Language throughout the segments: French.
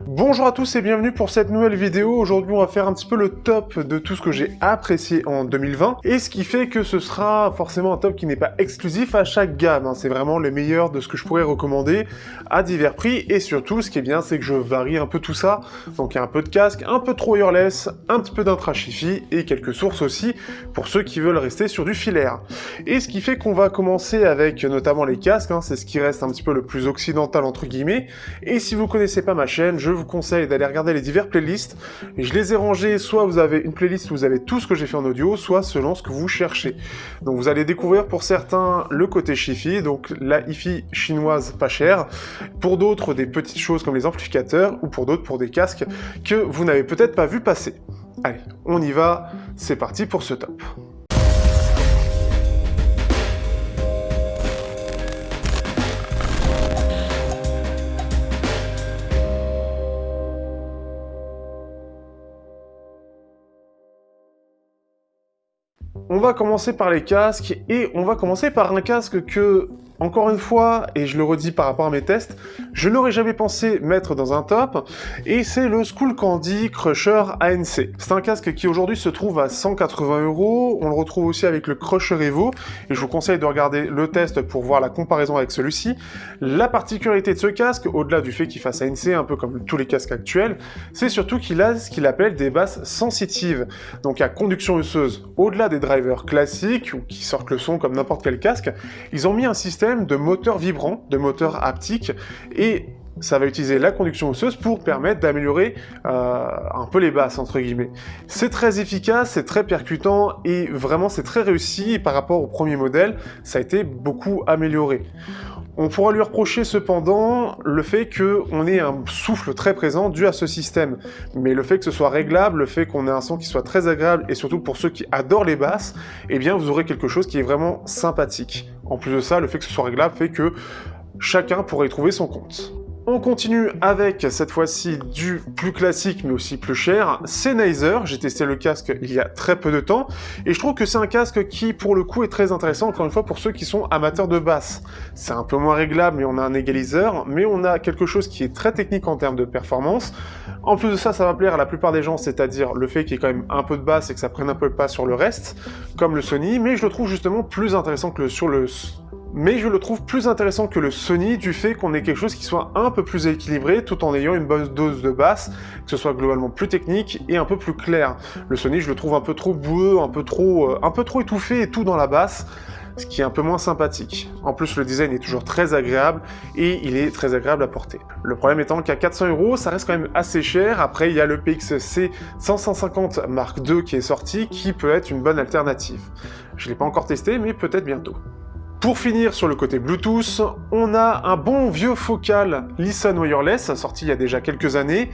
Bonjour à tous et bienvenue pour cette nouvelle vidéo. Aujourd'hui on va faire un petit peu le top de tout ce que j'ai apprécié en 2020 et ce qui fait que ce sera forcément un top qui n'est pas exclusif à chaque gamme, hein. C'est vraiment les meilleurs de ce que je pourrais recommander à divers prix et surtout ce qui est bien c'est que je varie un peu tout ça. Donc il y a un peu de casque, un peu de wireless, un petit peu d'intra Chi-Fi et quelques sources aussi pour ceux qui veulent rester sur du filaire. Et ce qui fait qu'on va commencer avec notamment les casques, hein, c'est ce qui reste un petit peu le plus occidental entre guillemets. Et si vous connaissez pas ma chaîne, je vous conseille d'aller regarder les divers playlists. Je les ai rangés, soit vous avez une playlist où vous avez tout ce que j'ai fait en audio, soit selon ce que vous cherchez. Donc vous allez découvrir pour certains le côté Chi-Fi, donc la Hi-Fi chinoise pas chère, pour d'autres des petites choses comme les amplificateurs, ou pour d'autres pour des casques que vous n'avez peut-être pas vu passer. Allez, on y va, c'est parti pour ce top. On va commencer par les casques, et on va commencer par un casque que, encore une fois, et je le redis par rapport à mes tests, je n'aurais jamais pensé mettre dans un top, et c'est le Skullcandy Crusher ANC. C'est un casque qui aujourd'hui se trouve à 180 €, on le retrouve aussi avec le Crusher Evo, et je vous conseille de regarder le test pour voir la comparaison avec celui-ci. La particularité de ce casque, au-delà du fait qu'il fasse ANC, un peu comme tous les casques actuels, c'est surtout qu'il a ce qu'il appelle des basses sensitives, donc à conduction osseuse. Au-delà des drivers classiques, ou qui sortent le son comme n'importe quel casque, ils ont mis un système de moteur vibrant, de moteur haptique, et ça va utiliser la conduction osseuse pour permettre d'améliorer un peu les basses, entre guillemets. C'est très efficace, c'est très percutant, et vraiment c'est très réussi, et par rapport au premier modèle, ça a été beaucoup amélioré. On pourra lui reprocher cependant le fait qu'on ait un souffle très présent dû à ce système, mais le fait que ce soit réglable, le fait qu'on ait un son qui soit très agréable, et surtout pour ceux qui adorent les basses, eh bien vous aurez quelque chose qui est vraiment sympathique. En plus de ça, le fait que ce soit réglable fait que chacun pourrait y trouver son compte. On continue avec, cette fois-ci, du plus classique, mais aussi plus cher, Sennheiser. J'ai testé le casque il y a très peu de temps, et je trouve que c'est un casque qui, pour le coup, est très intéressant, encore une fois, pour ceux qui sont amateurs de basse. C'est un peu moins réglable, mais on a un égaliseur, mais on a quelque chose qui est très technique en termes de performance. En plus de ça, ça va plaire à la plupart des gens, c'est-à-dire le fait qu'il y ait quand même un peu de basse et que ça prenne un peu le pas sur le reste, comme le Sony, mais je le trouve justement plus intéressant que le Sony du fait qu'on ait quelque chose qui soit un peu plus équilibré tout en ayant une bonne dose de basse, que ce soit globalement plus technique et un peu plus clair. Le Sony, je le trouve un peu trop boueux, un peu trop étouffé et tout dans la basse, ce qui est un peu moins sympathique. En plus, le design est toujours très agréable et il est très agréable à porter. Le problème étant qu'à 400 €, ça reste quand même assez cher. Après, il y a le PXC 550 Mark II qui est sorti, qui peut être une bonne alternative. Je ne l'ai pas encore testé, mais peut-être bientôt. Pour finir sur le côté Bluetooth, on a un bon vieux Focal Listen Wireless, sorti il y a déjà quelques années.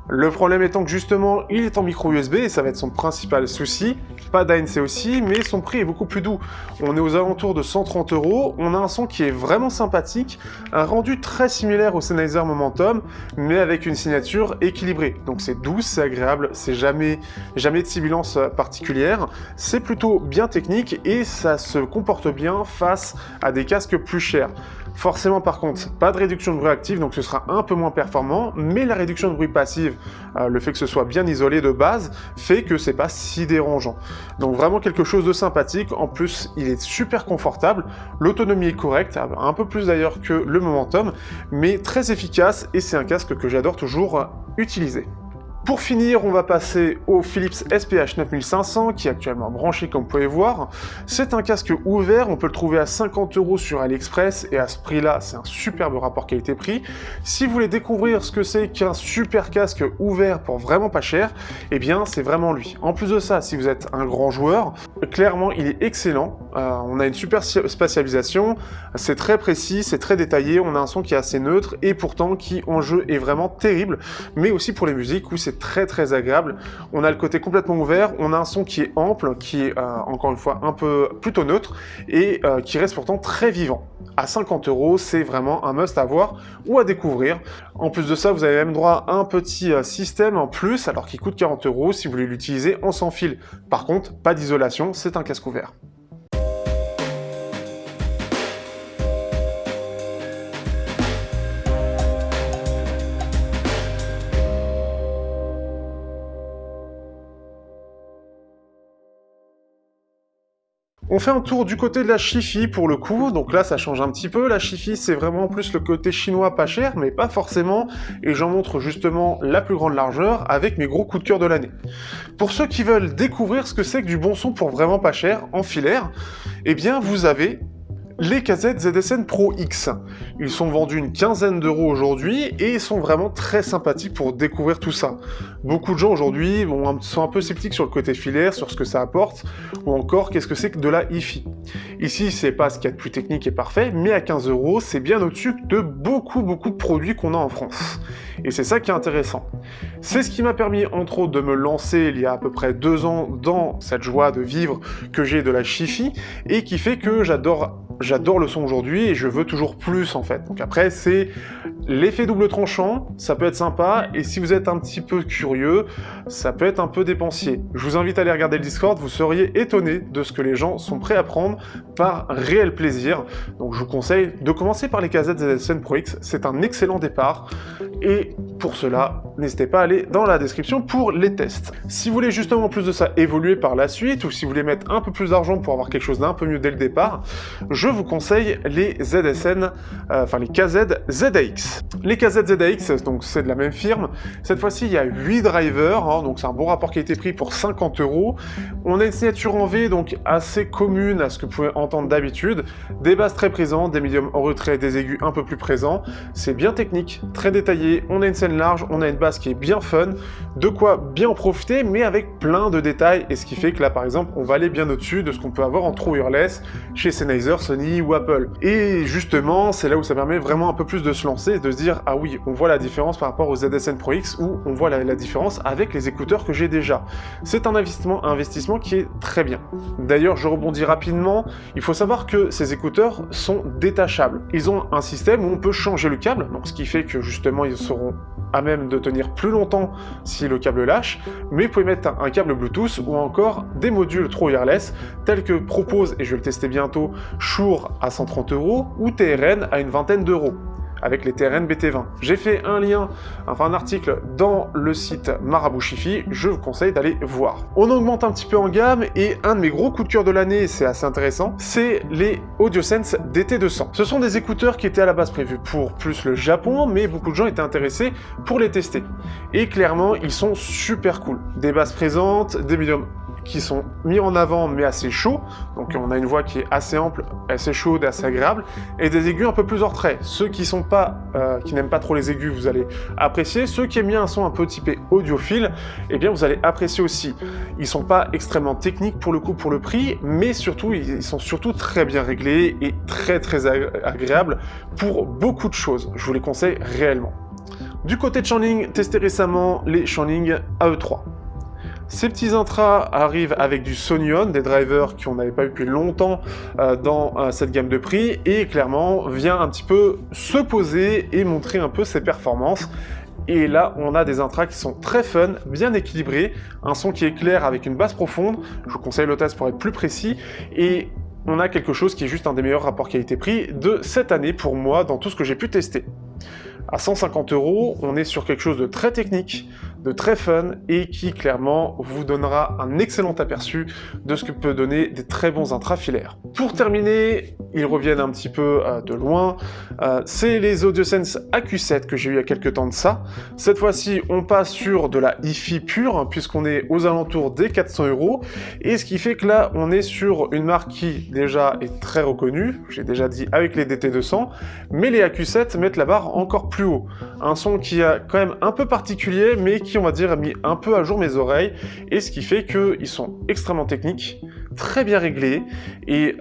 Le problème étant que justement, il est en micro USB et ça va être son principal souci. Pas d'ANC aussi, mais son prix est beaucoup plus doux. On est aux alentours de 130 €, on a un son qui est vraiment sympathique, un rendu très similaire au Sennheiser Momentum, mais avec une signature équilibrée. Donc c'est doux, c'est agréable, c'est jamais de sibilance particulière, c'est plutôt bien technique et ça se comporte bien face à des casques plus chers. Forcément par contre, pas de réduction de bruit active, donc ce sera un peu moins performant, mais la réduction de bruit passive, le fait que ce soit bien isolé de base, fait que c'est pas si dérangeant. Donc vraiment quelque chose de sympathique, en plus il est super confortable, l'autonomie est correcte, un peu plus d'ailleurs que le Momentum, mais très efficace et c'est un casque que j'adore toujours utiliser. Pour finir, on va passer au Philips SPH 9500 qui est actuellement branché comme vous pouvez voir. C'est un casque ouvert, on peut le trouver à 50 € sur AliExpress et à ce prix-là, c'est un superbe rapport qualité-prix. Si vous voulez découvrir ce que c'est qu'un super casque ouvert pour vraiment pas cher, eh bien c'est vraiment lui. En plus de ça, si vous êtes un grand joueur, clairement il est excellent. On a une super spatialisation, c'est très précis, c'est très détaillé, on a un son qui est assez neutre et pourtant qui en jeu est vraiment terrible, mais aussi pour les musiques où c'est très agréable. On a le côté complètement ouvert, on a un son qui est ample, qui est encore une fois un peu plutôt neutre et qui reste pourtant très vivant. À 50 €, c'est vraiment un must à voir ou à découvrir. En plus de ça, vous avez même droit à un petit système en plus, alors qu'il coûte 40 € si vous voulez l'utiliser en sans fil. Par contre, pas d'isolation, c'est un casque ouvert. On fait un tour du côté de la Chi-Fi pour le coup, donc là ça change un petit peu. La Chi-Fi c'est vraiment plus le côté chinois pas cher, mais pas forcément, et j'en montre justement la plus grande largeur avec mes gros coups de cœur de l'année. Pour ceux qui veulent découvrir ce que c'est que du bon son pour vraiment pas cher, en filaire, eh bien vous avez les KZ ZSN Pro X. Ils sont vendus une quinzaine d'euros aujourd'hui et ils sont vraiment très sympathiques pour découvrir tout ça. Beaucoup de gens aujourd'hui sont un peu sceptiques sur le côté filaire, sur ce que ça apporte, ou encore qu'est-ce que c'est que de la hi-fi. Ici, c'est pas ce qu'il y a de plus technique et parfait, mais à 15 euros, c'est bien au-dessus de beaucoup de produits qu'on a en France. Et c'est ça qui est intéressant. C'est ce qui m'a permis, entre autres, de me lancer il y a à peu près 2 ans dans cette joie de vivre que j'ai de la Chi-Fi, et qui fait que j'adore le son aujourd'hui et je veux toujours plus en fait. Donc après c'est l'effet double tranchant, ça peut être sympa, et si vous êtes un petit peu curieux, ça peut être un peu dépensier. Je vous invite à aller regarder le Discord, vous seriez étonné de ce que les gens sont prêts à prendre par réel plaisir. Donc je vous conseille de commencer par les KZ ZSN Pro X, c'est un excellent départ, et pour cela, n'hésitez pas à aller dans la description pour les tests. Si vous voulez justement plus de ça évoluer par la suite, ou si vous voulez mettre un peu plus d'argent pour avoir quelque chose d'un peu mieux dès le départ, je vous conseille les ZSN, les KZ ZAX. Les KZ ZAX, donc c'est de la même firme. Cette fois-ci, il y a 8 drivers, donc c'est un bon rapport qualité-prix pour 50 euros. On a une signature en V, donc assez commune à ce que vous pouvez entendre d'habitude. Des basses très présentes, des médiums en retrait, des aigus un peu plus présents. C'est bien technique, très détaillé. On a une scène large, on a une basse qui est bien fun. De quoi bien en profiter, mais avec plein de détails. Et ce qui fait que là, par exemple, on va aller bien au-dessus de ce qu'on peut avoir en true wireless chez Sennheiser, Sony ou Apple. Et justement, c'est là où ça permet vraiment un peu plus de se lancer, de se dire ah oui, on voit la différence par rapport aux ZSN Pro X, ou on voit la différence avec les écouteurs que j'ai déjà. C'est un investissement qui est très bien. D'ailleurs, je rebondis rapidement, il faut savoir que ces écouteurs sont détachables. Ils ont un système où on peut changer le câble, donc ce qui fait que justement ils seront à même de tenir plus longtemps si le câble lâche, mais vous pouvez mettre un câble Bluetooth ou encore des modules True Wireless tels que propose, et je vais le tester bientôt, Shure à 130 euros ou TRN à une vingtaine d'euros avec les TRN BT20. J'ai fait un article dans le site Marabout Chi-Fi, je vous conseille d'aller voir. On augmente un petit peu en gamme, et un de mes gros coups de cœur de l'année, c'est assez intéressant, c'est les AudioSense DT200. Ce sont des écouteurs qui étaient à la base prévus pour plus le Japon, mais beaucoup de gens étaient intéressés pour les tester. Et clairement, ils sont super cool. Des basses présentes, des médiums qui sont mis en avant mais assez chauds, donc on a une voix qui est assez ample, assez chaude, assez agréable, et des aigus un peu plus en retrait. Ceux qui n'aiment pas trop les aigus, vous allez apprécier. Ceux qui aiment bien un son un peu typé audiophile, eh bien vous allez apprécier aussi. Ils sont pas extrêmement techniques pour le coup pour le prix, mais surtout ils sont surtout très bien réglés et très agréables pour beaucoup de choses. Je vous les conseille réellement. Du côté de Shanling, testé récemment les Shanling AE3. Ces petits intras arrivent avec du Sonyon, des drivers qu'on n'avait pas eu depuis longtemps dans cette gamme de prix, et clairement vient un petit peu se poser et montrer un peu ses performances. Et là, on a des intras qui sont très fun, bien équilibrés, un son qui est clair avec une basse profonde, je vous conseille le test pour être plus précis, et on a quelque chose qui est juste un des meilleurs rapports qualité-prix de cette année pour moi dans tout ce que j'ai pu tester. À 150 euros, on est sur quelque chose de très technique, de très fun, et qui clairement vous donnera un excellent aperçu de ce que peut donner des très bons intrafilaires. Pour terminer, ils reviennent un petit peu de loin, c'est les AudioSense AQ7 que j'ai eu il y a quelques temps de ça. Cette fois-ci, on passe sur de la hi-fi pure, puisqu'on est aux alentours des 400 euros, et ce qui fait que là, on est sur une marque qui déjà est très reconnue, j'ai déjà dit avec les DT200, mais les AQ7 mettent la barre encore plus haut. Un son qui est quand même un peu particulier, mais qui, on va dire, a mis un peu à jour mes oreilles, et ce qui fait qu'ils sont extrêmement techniques, très bien réglés, et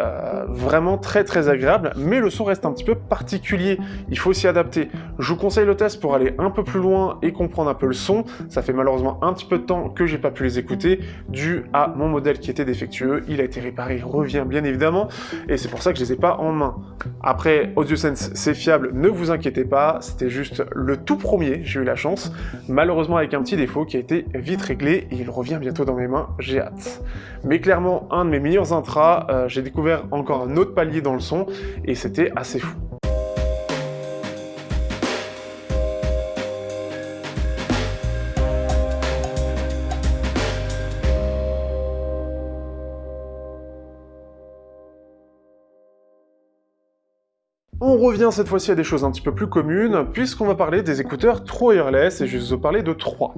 vraiment très agréables, mais le son reste un petit peu particulier, il faut s'y adapter. Je vous conseille le test pour aller un peu plus loin et comprendre un peu le son. Ça fait malheureusement un petit peu de temps que j'ai pas pu les écouter, dû à mon modèle qui était défectueux, il a été réparé, il revient bien évidemment, et c'est pour ça que je les ai pas en main. Après, AudioSense, c'est fiable, ne vous inquiétez pas, c'était juste le tout premier, j'ai eu la chance, malheureusement avec un petit défaut qui a été vite réglé, et il revient bientôt dans mes mains, j'ai hâte. Mais clairement, un de mes meilleurs intras, j'ai découvert encore un autre palier dans le son, et c'était assez fou. On revient cette fois-ci à des choses un petit peu plus communes, puisqu'on va parler des écouteurs True Wireless, et je vais vous parler de 3.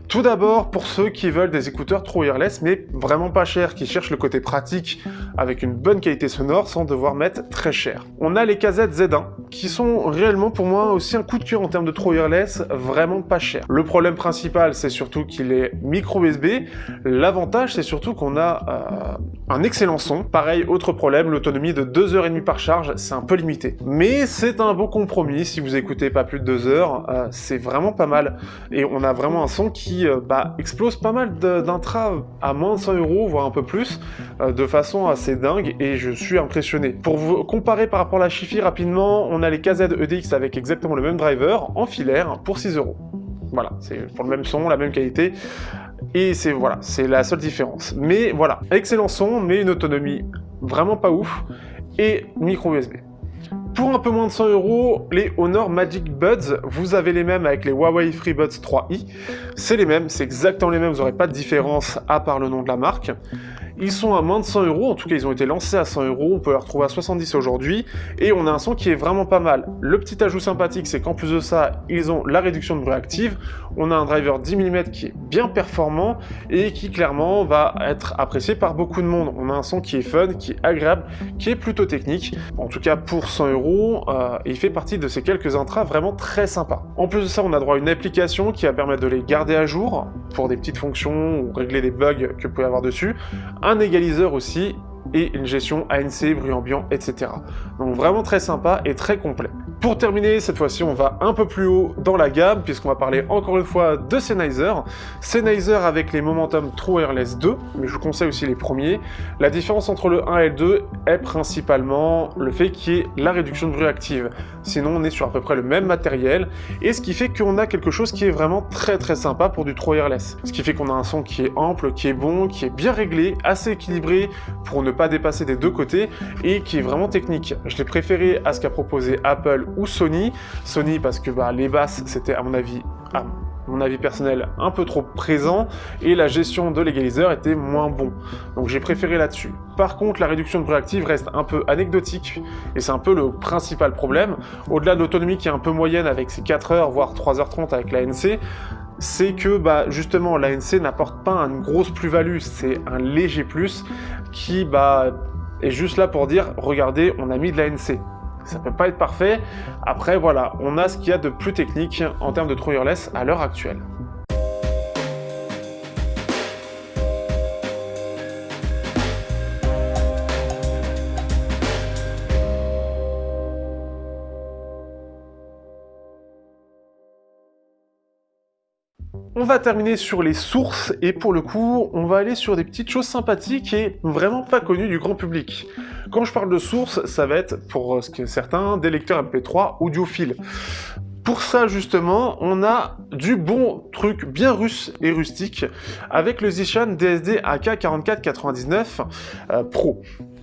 Tout d'abord, pour ceux qui veulent des écouteurs True Wireless, mais vraiment pas chers, qui cherchent le côté pratique, avec une bonne qualité sonore, sans devoir mettre très cher. On a les KZ-Z1, qui sont réellement pour moi aussi un coup de cœur en termes de True Wireless, vraiment pas cher. Le problème principal, c'est surtout qu'il est micro USB. L'avantage, c'est surtout qu'on a un excellent son. Pareil, autre problème, l'autonomie de 2h30 par charge, c'est un peu limité. Mais c'est un bon compromis, si vous écoutez pas plus de 2 heures, c'est vraiment pas mal. Et on a vraiment un son qui explose pas mal d'intra à moins de 100 €, voire un peu plus, de façon assez dingue, et je suis impressionné. Pour vous comparer par rapport à la Chi-Fi rapidement, on a les KZ EDX avec exactement le même driver, en filaire, pour 6 €. Voilà, c'est pour le même son, la même qualité, et c'est voilà, c'est la seule différence. Mais voilà, excellent son, mais une autonomie vraiment pas ouf, et micro USB. Pour un peu moins de 100 €, les Honor Magic Buds, vous avez les mêmes avec les Huawei FreeBuds 3i. C'est les mêmes, c'est exactement les mêmes, vous n'aurez pas de différence à part le nom de la marque. Ils sont à moins de 100 €, en tout cas ils ont été lancés à 100 €, on peut les retrouver à 70 aujourd'hui, et on a un son qui est vraiment pas mal. Le petit ajout sympathique, c'est qu'en plus de ça, ils ont la réduction de bruit active, on a un driver 10 mm qui est bien performant, et qui clairement va être apprécié par beaucoup de monde. On a un son qui est fun, qui est agréable, qui est plutôt technique, en tout cas pour 100 €, et il fait partie de ces quelques intras vraiment très sympas. En plus de ça, on a droit à une application qui va permettre de les garder à jour, pour des petites fonctions, ou régler des bugs que vous pouvez avoir dessus, un égaliseur aussi, et une gestion ANC, bruit ambiant, etc. Donc vraiment très sympa et très complet. Pour terminer, cette fois-ci, on va un peu plus haut dans la gamme, puisqu'on va parler encore une fois de Sennheiser. Sennheiser avec les Momentum True Wireless 2, mais je vous conseille aussi les premiers. La différence entre le 1 et le 2 est principalement le fait qu'il y ait la réduction de bruit active. Sinon, on est sur à peu près le même matériel, et ce qui fait qu'on a quelque chose qui est vraiment très très sympa pour du True Wireless. Ce qui fait qu'on a un son qui est ample, qui est bon, qui est bien réglé, assez équilibré pour ne pas dépasser des deux côtés, et qui est vraiment technique. Je l'ai préféré à ce qu'a proposé Apple ou Sony. Sony parce que les basses, c'était à mon avis personnel, un peu trop présent, et la gestion de l'égaliseur était moins bon. Donc j'ai préféré là-dessus. Par contre, la réduction de bruit active reste un peu anecdotique, et c'est un peu le principal problème. Au-delà de l'autonomie qui est un peu moyenne avec ses 4 heures, voire 3h30 avec l'ANC, c'est que justement l'ANC n'apporte pas une grosse plus-value, c'est un léger plus qui est juste là pour dire regardez, on a mis de l'ANC. Ça peut pas être parfait. Après voilà, on a ce qu'il y a de plus technique en termes de True Wireless à l'heure actuelle. On va terminer sur les sources, et pour le coup, on va aller sur des petites choses sympathiques et vraiment pas connues du grand public. Quand je parle de sources, ça va être, pour certains, des lecteurs MP3 audiophiles. Pour ça, justement, on a du bon truc bien russe et rustique avec le Zishan DSD AK4499 Pro.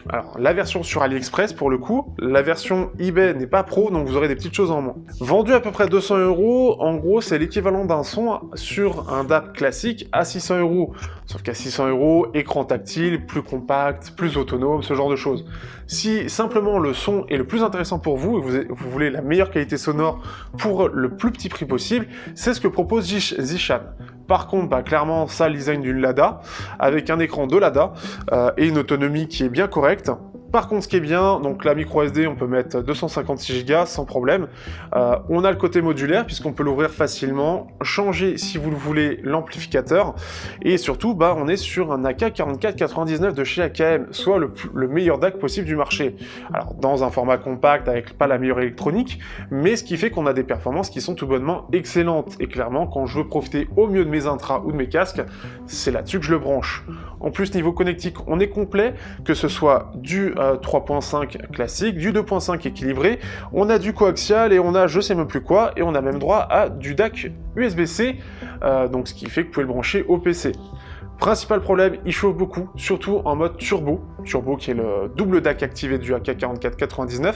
Alors, la version sur AliExpress, pour le coup, la version eBay n'est pas pro, donc vous aurez des petites choses en moins. Vendu à peu près 200 €, en gros, c'est l'équivalent d'un son sur un DAB classique à 600 €. Sauf qu'à 600 €, écran tactile, plus compact, plus autonome, ce genre de choses. Si simplement le son est le plus intéressant pour vous, et vous voulez la meilleure qualité sonore pour le plus petit prix possible, c'est ce que propose Zishan. Par contre, clairement, ça, le design d'une Lada, avec un écran de Lada, et une autonomie qui est bien correcte. Par contre, ce qui est bien, donc la micro SD, on peut mettre 256 Go sans problème. On a le côté modulaire, puisqu'on peut l'ouvrir facilement, changer, si vous le voulez, l'amplificateur, et surtout, on est sur un AK4499 de chez AKM, soit le meilleur DAC possible du marché. Alors, dans un format compact, avec pas la meilleure électronique, mais ce qui fait qu'on a des performances qui sont tout bonnement excellentes. Et clairement, quand je veux profiter au mieux de mes intras ou de mes casques, c'est là-dessus que je le branche. En plus, niveau connectique, on est complet, que ce soit du 3.5 classique, du 2.5 équilibré, on a du coaxial, et on a je sais même plus quoi, et on a même droit à du DAC USB-C, donc ce qui fait que vous pouvez le brancher au PC. Principal problème, il chauffe beaucoup, surtout en mode turbo qui est le double DAC activé du AK4499,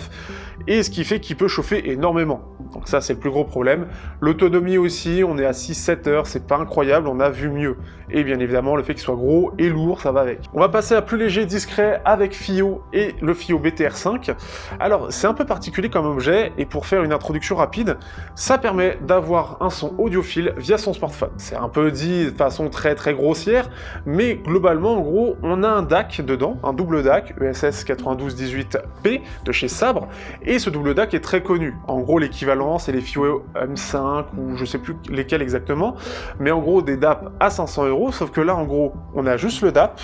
et ce qui fait qu'il peut chauffer énormément. Donc ça c'est le plus gros problème. L'autonomie aussi, on est à 6-7 heures, c'est pas incroyable, on a vu mieux. Et bien évidemment le fait qu'il soit gros et lourd, ça va avec. On va passer à plus léger, discret avec FiiO et le FiiO BTR5. Alors c'est un peu particulier comme objet, et pour faire une introduction rapide, ça permet d'avoir un son audiophile via son smartphone. C'est un peu dit de façon très grossière, mais globalement en gros on a un DAC dedans, un double DAC ESS 9218P de chez Sabre, et ce double DAC est très connu. En gros l'équivalent c'est les FiiO M5 ou je sais plus lesquels exactement, mais en gros des DAP à 500 €, sauf que là en gros on a juste le DAP,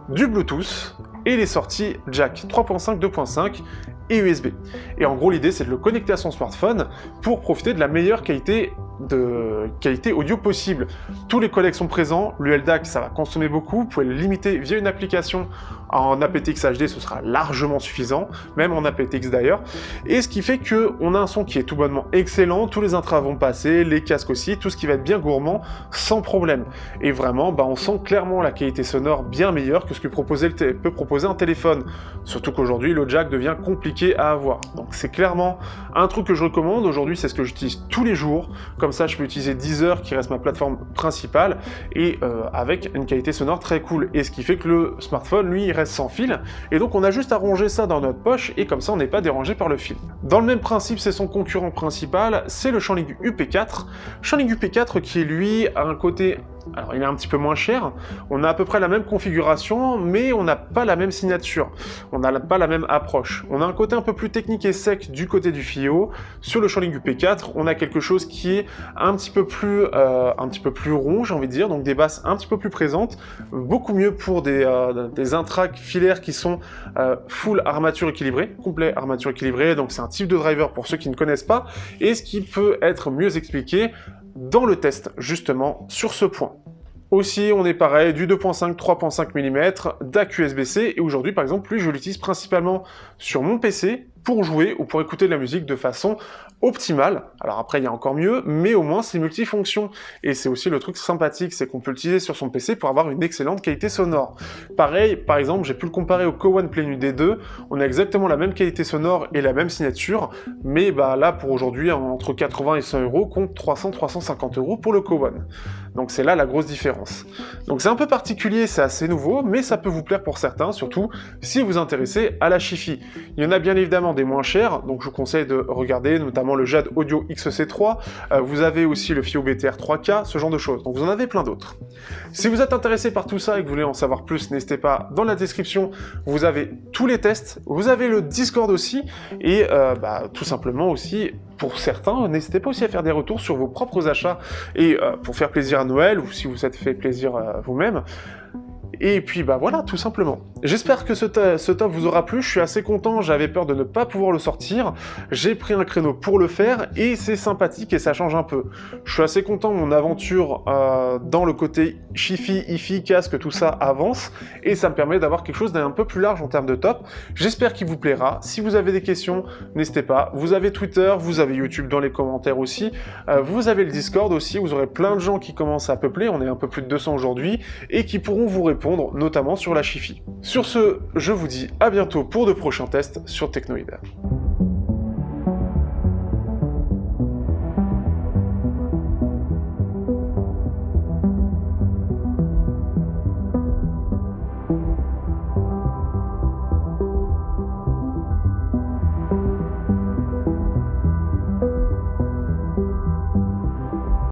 du Bluetooth et les sorties jack 3.5, 2.5 et USB. Et en gros l'idée c'est de le connecter à son smartphone pour profiter de la meilleure qualité audio possible. Tous les codecs sont présents, l'ULDAC ça va consommer beaucoup, vous pouvez le limiter via une application en aptX HD, ce sera largement suffisant, même en aptX d'ailleurs, et ce qui fait qu'on a un son qui est tout bonnement excellent, tous les intras vont passer, les casques aussi, tout ce qui va être bien gourmand, sans problème. Et vraiment, on sent clairement la qualité sonore bien meilleure que ce que peut proposer un téléphone, surtout qu'aujourd'hui le jack devient compliqué à avoir. Donc c'est clairement un truc que je recommande, aujourd'hui c'est ce que j'utilise tous les jours, comme ça je peux utiliser Deezer qui reste ma plateforme principale, et avec une qualité sonore très cool, et ce qui fait que le smartphone lui il reste sans fil, et donc on a juste à ranger ça dans notre poche, et comme ça on n'est pas dérangé par le fil. Dans le même principe, c'est son concurrent principal, c'est le ShangLink UP4. ShangLink UP4 qui lui a un côté... Alors il est un petit peu moins cher, on a à peu près la même configuration, mais on n'a pas la même signature, on n'a pas la même approche. On a un côté un peu plus technique et sec du côté du FiiO. Sur le ShangLink UP4, on a quelque chose qui est un petit peu plus rond, j'ai envie de dire, donc des basses un petit peu plus présentes, beaucoup mieux pour des intracks filaires qui sont full armature équilibrée, complet armature équilibrée, donc c'est un type de driver pour ceux qui ne connaissent pas, et ce qui peut être mieux expliqué dans le test, justement, sur ce point. Aussi, on est pareil, du 2.5, 3.5 mm, DAC USB-C, et aujourd'hui, par exemple, lui, je l'utilise principalement sur mon PC, pour jouer ou pour écouter de la musique de façon optimale. Alors après, il y a encore mieux, mais au moins c'est multifonction. Et c'est aussi le truc sympathique, c'est qu'on peut l'utiliser sur son PC pour avoir une excellente qualité sonore. Pareil, par exemple, j'ai pu le comparer au K1 Play D2, on a exactement la même qualité sonore et la même signature, mais là, pour aujourd'hui, entre 80 et 100 € contre 300-350 € pour le K1. Donc c'est là la grosse différence. Donc c'est un peu particulier, c'est assez nouveau, mais ça peut vous plaire pour certains, surtout si vous vous intéressez à la Chi-Fi. Il y en a bien évidemment des moins chers, donc je vous conseille de regarder notamment le Jade Audio XC3, vous avez aussi le FiiO BTR 3K, ce genre de choses, donc vous en avez plein d'autres. Si vous êtes intéressé par tout ça et que vous voulez en savoir plus, n'hésitez pas, dans la description, vous avez tous les tests, vous avez le Discord aussi, et tout simplement aussi, pour certains, n'hésitez pas aussi à faire des retours sur vos propres achats, et pour faire plaisir à Noël, ou si vous êtes fait plaisir vous-même. Et puis voilà, tout simplement. J'espère que ce top vous aura plu, je suis assez content, j'avais peur de ne pas pouvoir le sortir, j'ai pris un créneau pour le faire, et c'est sympathique et ça change un peu. Je suis assez content, mon aventure dans le côté Chi-Fi, Hi-Fi, casque, tout ça avance, et ça me permet d'avoir quelque chose d'un peu plus large en termes de top. J'espère qu'il vous plaira, si vous avez des questions, n'hésitez pas, vous avez Twitter, vous avez YouTube dans les commentaires aussi, vous avez le Discord aussi, vous aurez plein de gens qui commencent à peupler, on est un peu plus de 200 aujourd'hui, et qui pourront vous répondre, notamment sur la Chi-Fi. Sur ce, je vous dis à bientôt pour de prochains tests sur Technoid.